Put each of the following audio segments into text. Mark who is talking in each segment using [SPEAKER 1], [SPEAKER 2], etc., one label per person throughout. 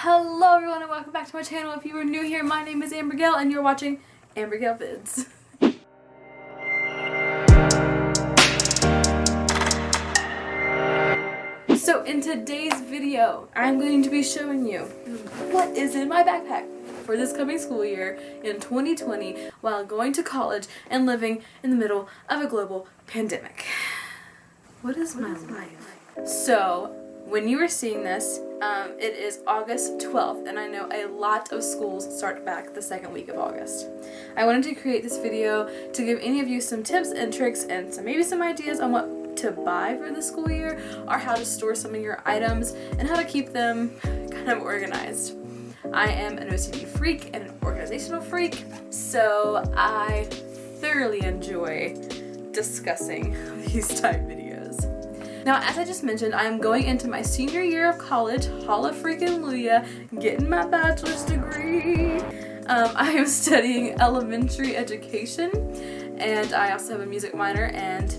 [SPEAKER 1] Hello everyone and welcome back to my channel. If you are new here, my name is AmberGale and you're watching AmberGayleVids. So in today's video, I'm going to be showing you what is in my backpack for this coming school year in 2020 while going to college and living in the middle of a global pandemic. What is my life? So when you are seeing this, it is August 12th, and I know a lot of schools start back the second week of August. I wanted to create this video to give any of you some tips and tricks and maybe some ideas on what to buy for the school year, or how to store some of your items and how to keep them kind of organized. I am an OCD freak and an organizational freak, so I thoroughly enjoy discussing these type videos. Now, as I just mentioned, I am going into my senior year of college, holla freaking Luya, getting my bachelor's degree. I am studying elementary education, and I also have a music minor and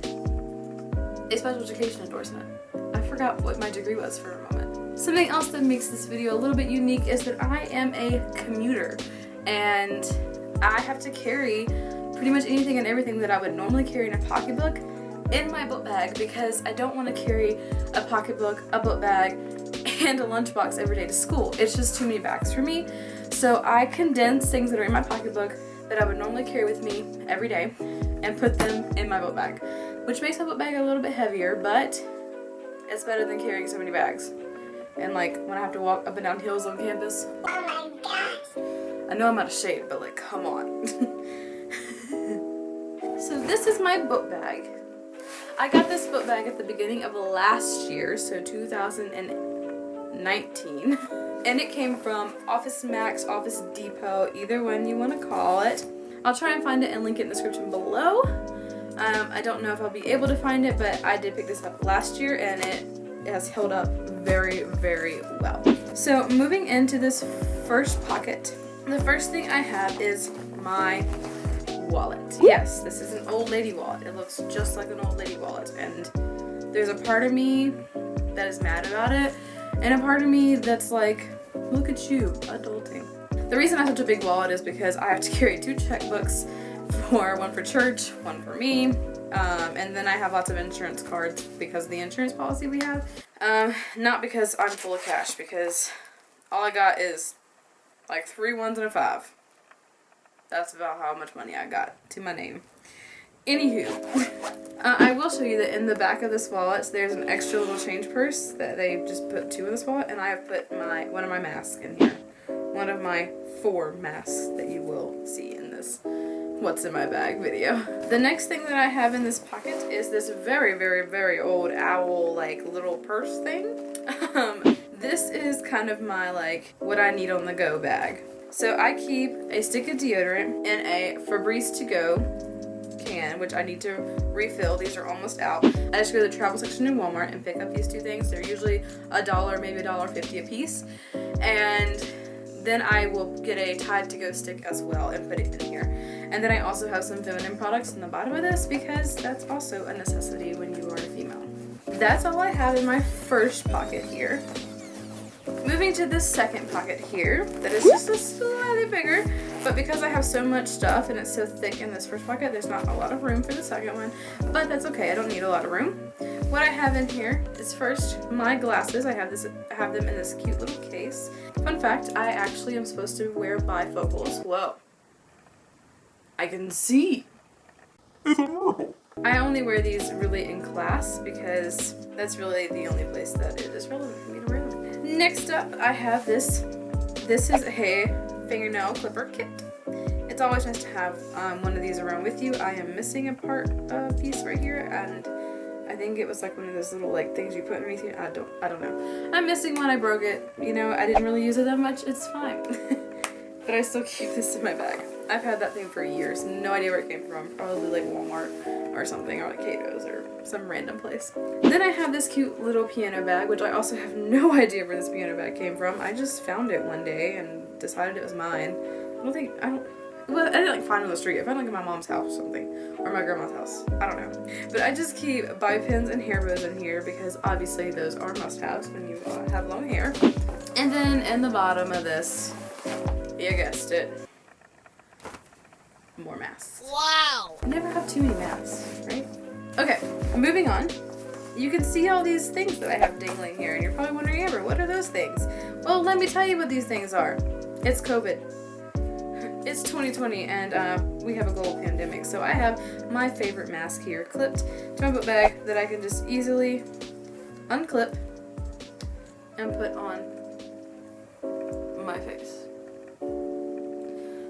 [SPEAKER 1] a special education endorsement. I forgot what my degree was for a moment. Something else that makes this video a little bit unique is that I am a commuter, and I have to carry pretty much anything and everything that I would normally carry in a pocketbook in my book bag, because I don't want to carry a pocketbook, a book bag, and a lunchbox every day to school. It's just too many bags for me. So I condense things that are in my pocketbook that I would normally carry with me every day and put them in my book bag, which makes my book bag a little bit heavier, but it's better than carrying so many bags. And like when I have to walk up and down hills on campus. Oh my gosh. I know I'm out of shape, but like, come on. So this is my book bag. I got this book bag at the beginning of last year, so 2019, and it came from Office Max, Office Depot, either one you want to call it. I'll try and find it and link it in the description below. I don't know if I'll be able to find it, but I did pick this up last year and it has held up very, very well. So moving into this first pocket, the first thing I have is my wallet. Yes, this is an old lady wallet. It looks just like an old lady wallet, and there's a part of me that is mad about it and a part of me that's like, look at you, adulting. The reason I have such a big wallet is because I have to carry 2 checkbooks, one for church, one for me, and then I have lots of insurance cards because of the insurance policy we have, not because I'm full of cash, because all I got is like 3 ones and a 5. That's about how much money I got to my name. Anywho, I will show you that in the back of this wallet, there's an extra little change purse that they just put 2 in this wallet, and I have put one of my masks in here. One of my 4 masks that you will see in this What's in My Bag video. The next thing that I have in this pocket is this very, very, very old owl, like, little purse thing. This is kind of my, like, what I need on the go bag. So I keep a stick of deodorant in a Febreze to go can, which I need to refill. These are almost out. I just go to the travel section in Walmart and pick up these 2 things. They're usually $1, maybe $1.50 a piece. And then I will get a Tide to go stick as well and put it in here. And then I also have some feminine products in the bottom of this, because that's also a necessity when you are a female. That's all I have in my first pocket here. Moving to this second pocket here, that is just a slightly bigger, but because I have so much stuff and it's so thick in this first pocket, there's not a lot of room for the second one, but that's okay, I don't need a lot of room. What I have in here is first my glasses. I have them in this cute little case. Fun fact, I actually am supposed to wear bifocals. Whoa. I can see. It's a miracle. I only wear these really in class because that's really the only place that it is relevant for me to wear them. Next up, I have this. This is a fingernail clipper kit. It's always nice to have one of these around with you. I am missing a piece right here, and I think it was like one of those little like things you put underneath you. I don't know. I'm missing one. I broke it. You know, I didn't really use it that much. It's fine. But I still keep this in my bag. I've had that thing for years. No idea where it came from. Probably like Walmart or something, or like Cato's or some random place. Then I have this cute little piano bag, which I also have no idea where this piano bag came from. I just found it one day and decided it was mine. I didn't like find it on the street. I found it like in my mom's house or something, or my grandma's house. I don't know. But I just keep bobby pins and hair bows in here because obviously those are must-haves when you have long hair. And then in the bottom of this, you guessed it, more masks.
[SPEAKER 2] Wow!
[SPEAKER 1] I never have too many masks, right? Okay, moving on. You can see all these things that I have dangling here, and you're probably wondering, Amber, what are those things? Well, let me tell you what these things are. It's COVID. It's 2020, and we have a global pandemic, so I have my favorite mask here clipped to my book bag that I can just easily unclip and put on my face.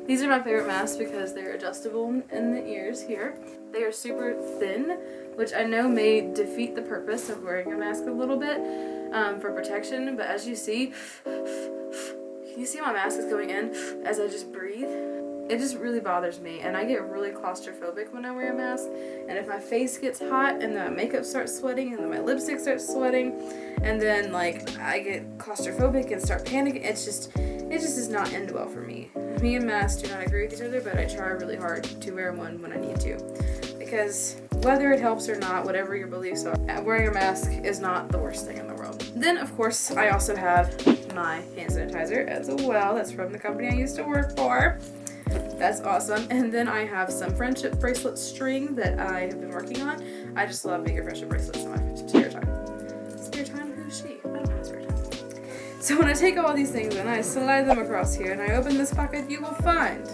[SPEAKER 1] These are my favorite masks because they're adjustable in the ears here. They are super thin, which I know may defeat the purpose of wearing a mask a little bit for protection, but as you see, can you see my mask is going in as I just breathe? It just really bothers me, and I get really claustrophobic when I wear a mask, and if my face gets hot and then my makeup starts sweating and then my lipstick starts sweating and then like I get claustrophobic and start panicking, it just does not end well for me. Me and masks do not agree with each other, but I try really hard to wear one when I need to, because whether it helps or not, whatever your beliefs are, wearing a mask is not the worst thing in the world. Then of course I also have my hand sanitizer as well. That's from the company I used to work for. That's awesome. And then I have some friendship bracelet string that I have been working on. I just love making friendship bracelets in my spare time. Spare time? Who's she? I don't have spare time. So when I take all these things and I slide them across here and I open this pocket, you will find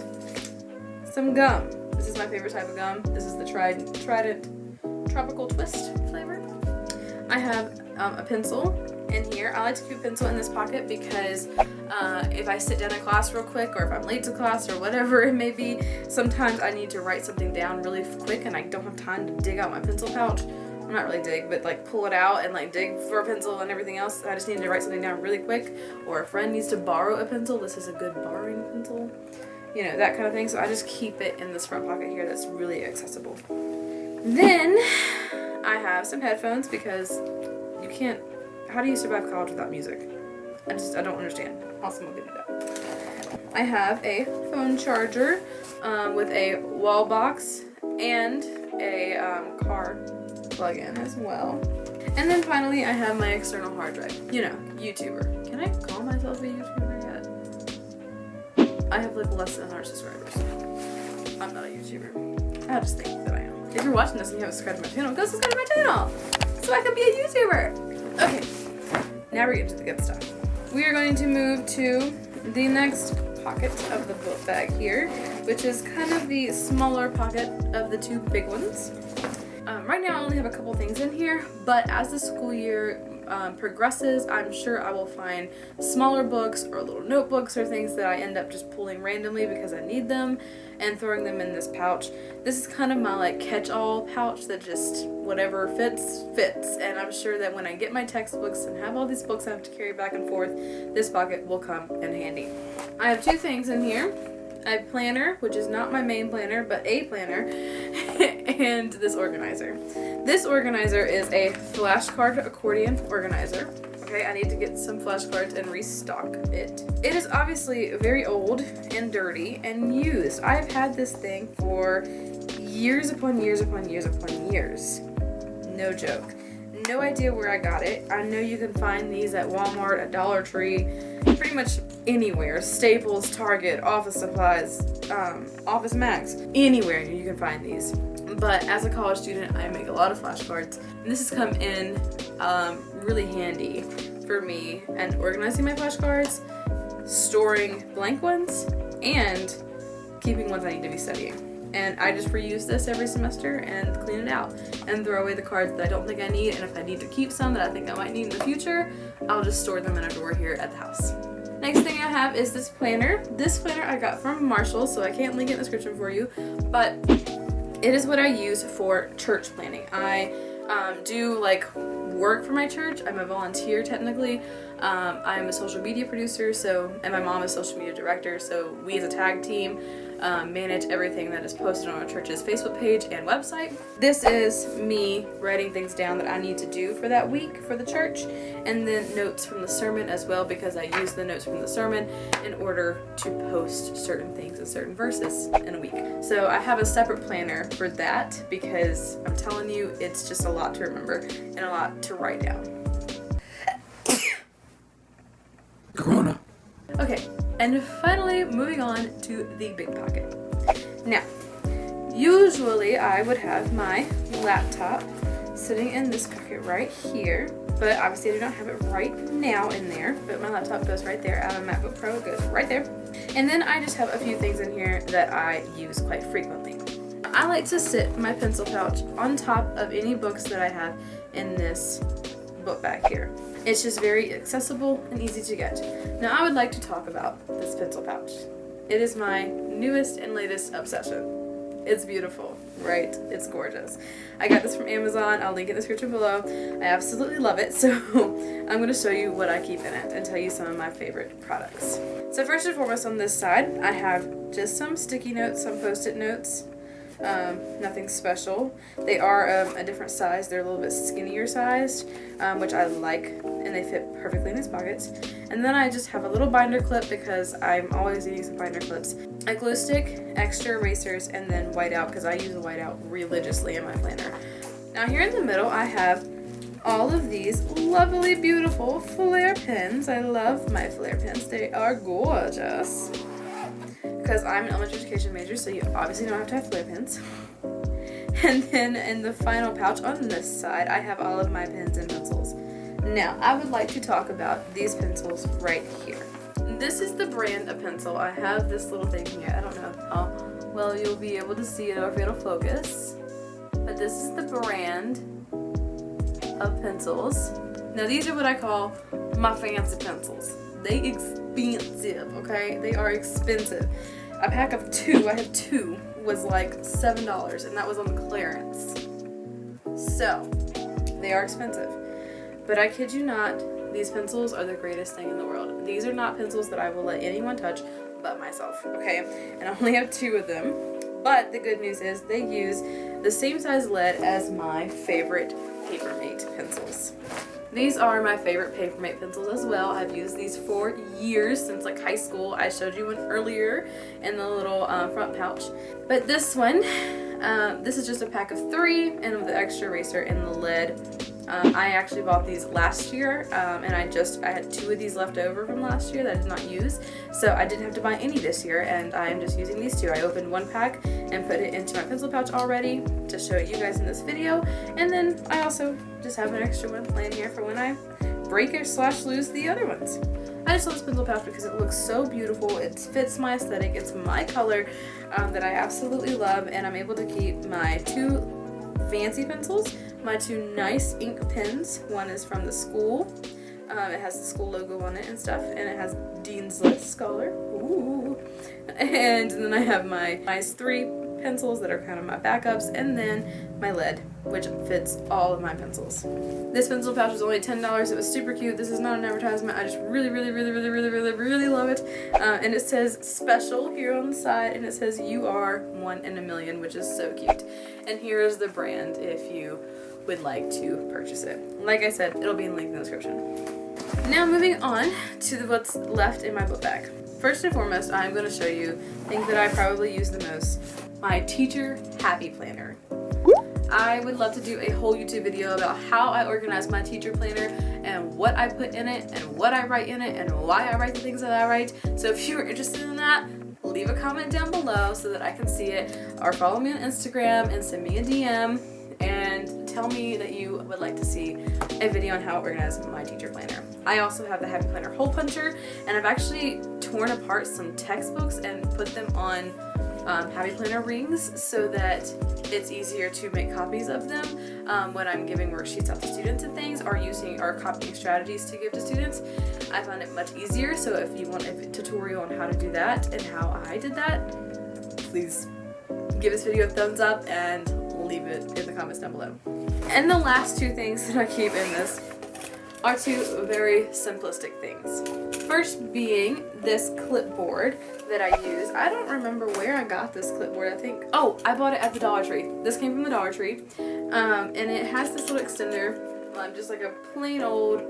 [SPEAKER 1] some gum. This is my favorite type of gum. This is the Trident Tropical Twist flavor. I have a pencil in here. I like to keep a pencil in this pocket because if I sit down in class real quick, or if I'm late to class or whatever it may be, sometimes I need to write something down really quick and I don't have time to dig out my pencil pouch. I'm not really dig, but like pull it out and like dig for a pencil and everything else. I just need to write something down really quick, or a friend needs to borrow a pencil. This is a good borrowing pencil. You know, that kind of thing. So I just keep it in this front pocket here that's really accessible. Then I have some headphones because you can't, how do you survive college without music? I don't understand how someone can do that. I have a phone charger with a wall box and a car plug-in as well. And then finally I have my external hard drive. You know, YouTuber. Can I call myself a YouTuber yet? I have like less than 100 subscribers. I'm not a YouTuber. I just think that I am. If you're watching this and you haven't subscribed to my channel, go subscribe to my channel so I can be a YouTuber. Okay, now we're getting to the good stuff. We are going to move to the next pocket of the book bag here, which is kind of the smaller pocket of the two big ones. Right now I only have a couple things in here, but as the school year progresses, I'm sure I will find smaller books or little notebooks or things that I end up just pulling randomly because I need them and throwing them in this pouch. This is kind of my like catch-all pouch that just whatever fits, and I'm sure that when I get my textbooks and have all these books I have to carry back and forth, this pocket will come in handy. I have two things in here. I have a planner, which is not my main planner, but a planner, and this organizer. This organizer is a flashcard accordion organizer. Okay, I need to get some flashcards and restock it. It is obviously very old and dirty and used. I've had this thing for years upon years upon years upon years. No joke. No idea where I got it. I know you can find these at Walmart, at Dollar Tree, pretty much anywhere. Staples, Target, Office Supplies, Office Max, anywhere you can find these. But as a college student, I make a lot of flashcards, and this has come in really handy for me and organizing my flashcards, storing blank ones, and keeping ones I need to be studying. And I just reuse this every semester and clean it out and throw away the cards that I don't think I need, and if I need to keep some that I think I might need in the future, I'll just store them in a drawer here at the house. Next thing I have is this planner. This planner I got from Marshall, so I can't link it in the description for you, but it is what I use for church planning. I do like work for my church. I'm a volunteer technically. I'm a social media producer, and my mom is social media director, so we as a tag team manage everything that is posted on our church's Facebook page and website. This is me writing things down that I need to do for that week for the church, and then notes from the sermon as well, because I use the notes from the sermon in order to post certain things and certain verses in a week. So I have a separate planner for that because I'm telling you, it's just a lot to remember and a lot to write down. And finally, moving on to the big pocket. Now, usually I would have my laptop sitting in this pocket right here, but obviously I do not have it right now in there, but my laptop goes right there. I have a MacBook Pro, it goes right there. And then I just have a few things in here that I use quite frequently. I like to sit my pencil pouch on top of any books that I have in this book bag here. It's just very accessible and easy to get. Now I would like to talk about this pencil pouch. It is my newest and latest obsession. It's beautiful, right? It's gorgeous. I got this from Amazon. I'll link in the description below. I absolutely love it, so I'm going to show you what I keep in it and tell you some of my favorite products. So first and foremost on this side, I have just some sticky notes, some post-it notes. Nothing special. They are a different size. They're a little bit skinnier sized, which I like, and they fit perfectly in these pockets. And then I just have a little binder clip because I'm always needing some binder clips. A glue stick, extra erasers, and then whiteout because I use whiteout religiously in my planner. Now here in the middle I have all of these lovely, beautiful flare pens. I love my flare pens. They are gorgeous. Because I'm an elementary education major, so you obviously don't have to have flare pens. And then in the final pouch on this side, I have all of my pens and pencils. Now, I would like to talk about these pencils right here. This is the brand of pencil. I have this little thing here. I don't know how well you'll be able to see it or if it'll focus. But this is the brand of pencils. Now, these are what I call my fancy pencils. They expensive, okay? They are expensive. A pack of two, I have two, was like $7, and that was on clearance. So, they are expensive. But I kid you not, these pencils are the greatest thing in the world. These are not pencils that I will let anyone touch but myself, okay? And I only have two of them. But the good news is they use the same size lead as my favorite Papermate pencils. These are my favorite Papermate pencils as well. I've used these for years, since like high school. I showed you one earlier in the little front pouch. But this one, this is just a pack of 3 and with the extra eraser and the lid. I actually bought these last year, and I had 2 of these left over from last year that I did not use, so I didn't have to buy any this year, and I am just using these 2. I opened one pack and put it into my pencil pouch already to show you guys in this video, and then I also just have an extra one laying here for when I break or / lose the other ones. I just love this pencil pouch because it looks so beautiful. It fits my aesthetic. It's my color that I absolutely love, and I'm able to keep my 2 fancy pencils, my 2 nice ink pens. One is from the school. It has the school logo on it and stuff, and it has Dean's List Scholar. Ooh. And then I have my nice 3 pencils that are kind of my backups, and then my lead, which fits all of my pencils. This pencil pouch was only $10. It was super cute. This is not an advertisement. I just really love it. And it says special here on the side, and it says you are 1 in a million, which is so cute. And here is the brand if you would like to purchase it. Like I said, it'll be in the link in the description. Now moving on to what's left in my book bag. First and foremost, I'm going to show you things that I probably use the most. My Teacher Happy Planner. I would love to do a whole YouTube video about how I organize my teacher planner and what I put in it and what I write in it and why I write the things that I write. So if you're interested in that, leave a comment down below so that I can see it, or follow me on Instagram and send me a DM and tell me that you would like to see a video on how I organize my teacher planner. I also have the Happy Planner hole puncher, and I've actually torn apart some textbooks and put them on Happy Planner rings so that it's easier to make copies of them when I'm giving worksheets out to students and things, or using or copying strategies to give to students. I find it much easier, so if you want a tutorial on how to do that and how I did that, please give this video a thumbs up and leave it in the comments down below. And the last 2 things that I keep in this are 2 very simplistic things. First being this clipboard that I use. I don't remember where I got this clipboard. I bought it at the Dollar Tree. This came from the Dollar Tree. And it has this little extender, just like a plain old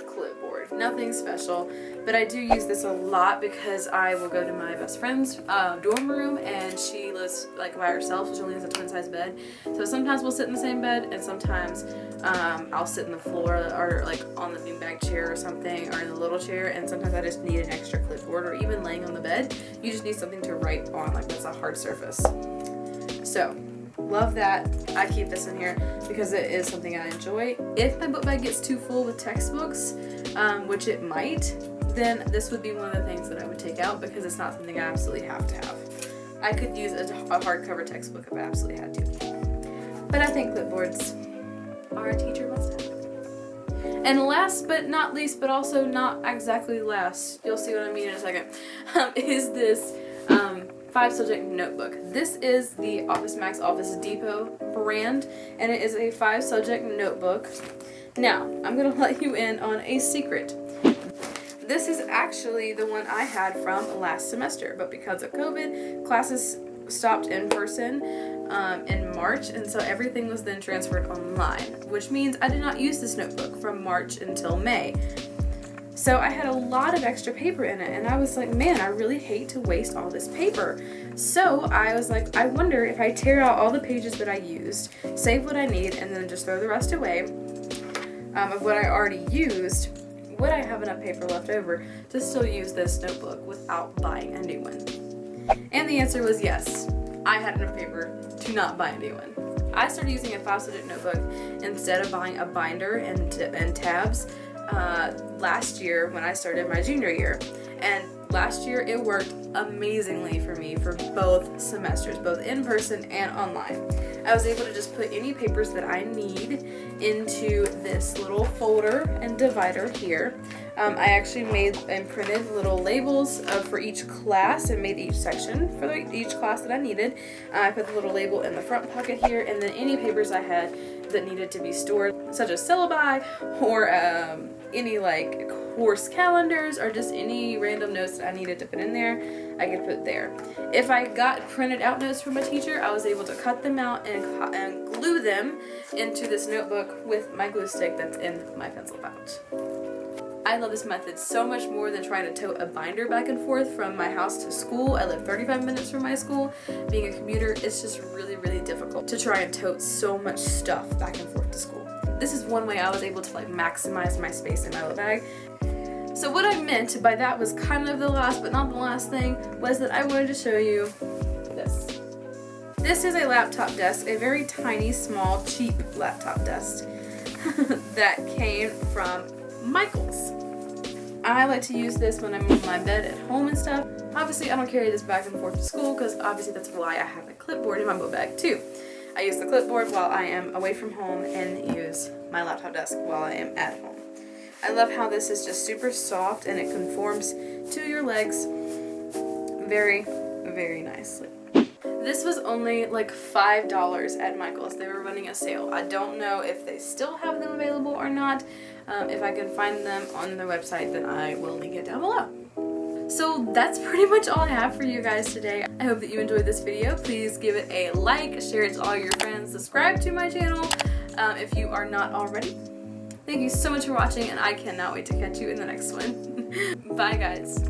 [SPEAKER 1] clipboard. Nothing special, but I do use this a lot because I will go to my best friend's dorm room, and she lives like by herself, so she only has a twin size bed. So sometimes we'll sit in the same bed, and sometimes I'll sit in the floor or like on the beanbag chair or something, or in the little chair, and sometimes I just need an extra clipboard, or even laying on the bed, you just need something to write on, like that's a hard surface. So love that. I keep this in here because it is something I enjoy. If my book bag gets too full with textbooks, which it might, then this would be one of the things that I would take out because it's not something I absolutely have to have. I could use a hardcover textbook if I absolutely had to. But I think clipboards are a teacher must-have. And last but not least, but also not exactly last, you'll see what I mean in a second, is this 5-subject notebook. This is the Office Max Office Depot brand, and it is a 5-subject notebook. Now, I'm going to let you in on a secret. This is actually the one I had from last semester, but because of COVID, classes stopped in person in March, and so everything was then transferred online, which means I did not use this notebook from March until May. So I had a lot of extra paper in it, and I was like, man, I really hate to waste all this paper. So I was like, I wonder if I tear out all the pages that I used, save what I need, and then just throw the rest away of what I already used, would I have enough paper left over to still use this notebook without buying a new one? And the answer was yes. I had enough paper to not buy a new one. I started using a 5-subject notebook instead of buying a binder and tabs last year when I started my junior year. And last year it worked amazingly for me for both semesters, both in person and online. I was able to just put any papers that I need into this little folder and divider here. I actually made and printed little labels for each class and made each section for each class that I needed. I put the little label in the front pocket here, and then any papers I had that needed to be stored, such as syllabi or any like course calendars or just any random notes that I needed to put in there, I could put there. If I got printed out notes from a teacher, I was able to cut them out and glue them into this notebook with my glue stick that's in my pencil pouch. I love this method so much more than trying to tote a binder back and forth from my house to school. I live 35 minutes from my school. Being a commuter, it's just really, really difficult to try and tote so much stuff back and forth to school. This is one way I was able to like maximize my space in my little bag. So what I meant by that was kind of the last but not the last thing was that I wanted to show you this. This is a laptop desk, a very tiny, small, cheap laptop desk that came from Michael's. I like to use this when I'm on my bed at home and stuff. Obviously, I don't carry this back and forth to school because obviously that's why I have a clipboard in my book bag too. I use the clipboard while I am away from home and use my laptop desk while I am at home. I love how this is just super soft and it conforms to your legs very, very nicely. This was only like $5 at Michael's. They were running a sale. I don't know if they still have them available or not. If I can find them on their website, then I will link it down below. So that's pretty much all I have for you guys today. I hope that you enjoyed this video. Please give it a like, share it to all your friends, subscribe to my channel if you are not already. Thank you so much for watching, and I cannot wait to catch you in the next one. Bye, guys.